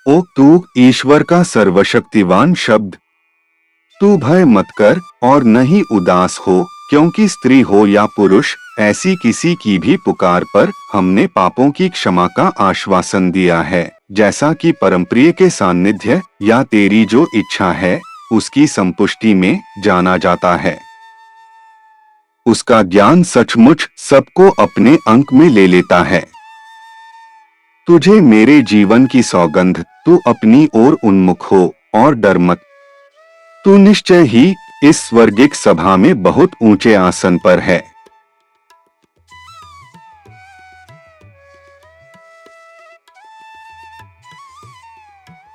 ओ तू ईश्वर का सर्वशक्तिवान शब्द, तू भय मत कर और न ही उदास हो, क्योंकि स्त्री हो या पुरुष, ऐसी किसी की भी पुकार पर हमने पापों की क्षमा का आश्वासन दिया है, जैसा कि परमप्रिय के सानिध्य या तेरी जो इच्छा है उसकी संपुष्टि में जाना जाता है। उसका ज्ञान सचमुच सबको अपने अंक में ले लेता है। तुझे मेरे जीवन की सौगंध, तू अपनी ओर उन्मुख हो और डर मत। तू निश्चय ही इस स्वर्गिक सभा में बहुत ऊंचे आसन पर है।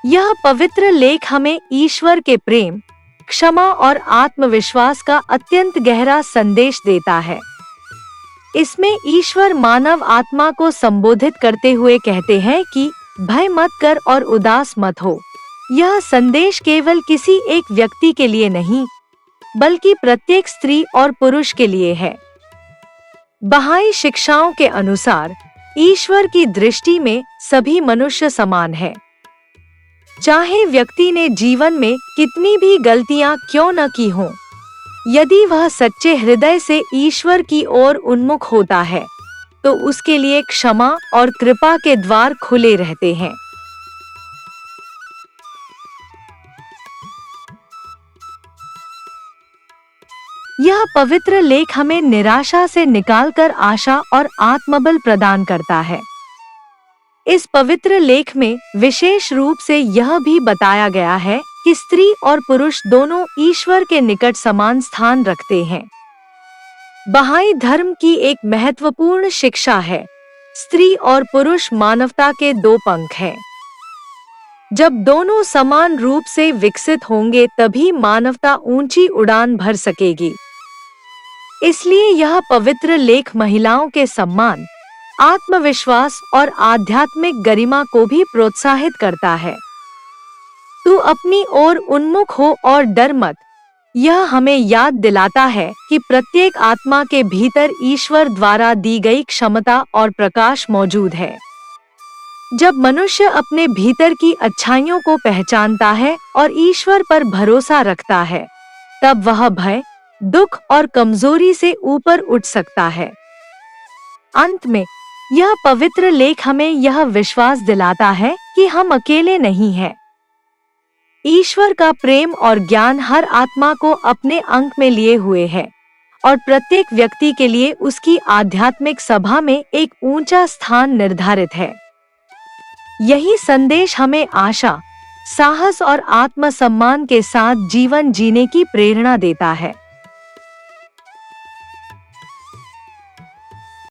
यह पवित्र लेख हमें ईश्वर के प्रेम, क्षमा और आत्मविश्वास का अत्यंत गहरा संदेश देता है। इसमें ईश्वर मानव आत्मा को संबोधित करते हुए कहते हैं कि भय मत कर और उदास मत हो। यह संदेश केवल किसी एक व्यक्ति के लिए नहीं, बल्कि प्रत्येक स्त्री और पुरुष के लिए है। बहाई शिक्षाओं के अनुसार ईश्वर की दृष्टि में सभी मनुष्य समान है। चाहे व्यक्ति ने जीवन में कितनी भी गलतियां क्यों न की हों, यदि वह सच्चे हृदय से ईश्वर की ओर उन्मुख होता है, तो उसके लिए क्षमा और कृपा के द्वार खुले रहते हैं। यह पवित्र लेख हमें निराशा से निकालकर आशा और आत्मबल प्रदान करता है। इस पवित्र लेख में विशेष रूप से यह भी बताया गया है कि स्त्री और पुरुष दोनों ईश्वर के निकट समान स्थान रखते हैं। बहाई धर्म की एक महत्वपूर्ण शिक्षा है, स्त्री और पुरुष मानवता के दो पंख हैं। जब दोनों समान रूप से विकसित होंगे तभी मानवता ऊंची उड़ान भर सकेगी। इसलिए यह पवित्र लेख महिलाओं के सम्मान, आत्मविश्वास और आध्यात्मिक गरिमा को भी प्रोत्साहित करता है। तू अपनी ओर उन्मुख हो और डर मत। यह हमें याद दिलाता है कि प्रत्येक आत्मा के भीतर ईश्वर द्वारा दी गई क्षमता और प्रकाश मौजूद है। जब मनुष्य अपने भीतर की अच्छाइयों को पहचानता है और ईश्वर पर भरोसा रखता है, तब वह भय, दुख और कमजोरी से ऊपर उठ सकता है। अंत में यह पवित्र लेख हमें यह विश्वास दिलाता है कि हम अकेले नहीं हैं। ईश्वर का प्रेम और ज्ञान हर आत्मा को अपने अंक में लिए हुए है और प्रत्येक व्यक्ति के लिए उसकी आध्यात्मिक सभा में एक ऊंचा स्थान निर्धारित है। यही संदेश हमें आशा, साहस और आत्मसम्मान के साथ जीवन जीने की प्रेरणा देता है।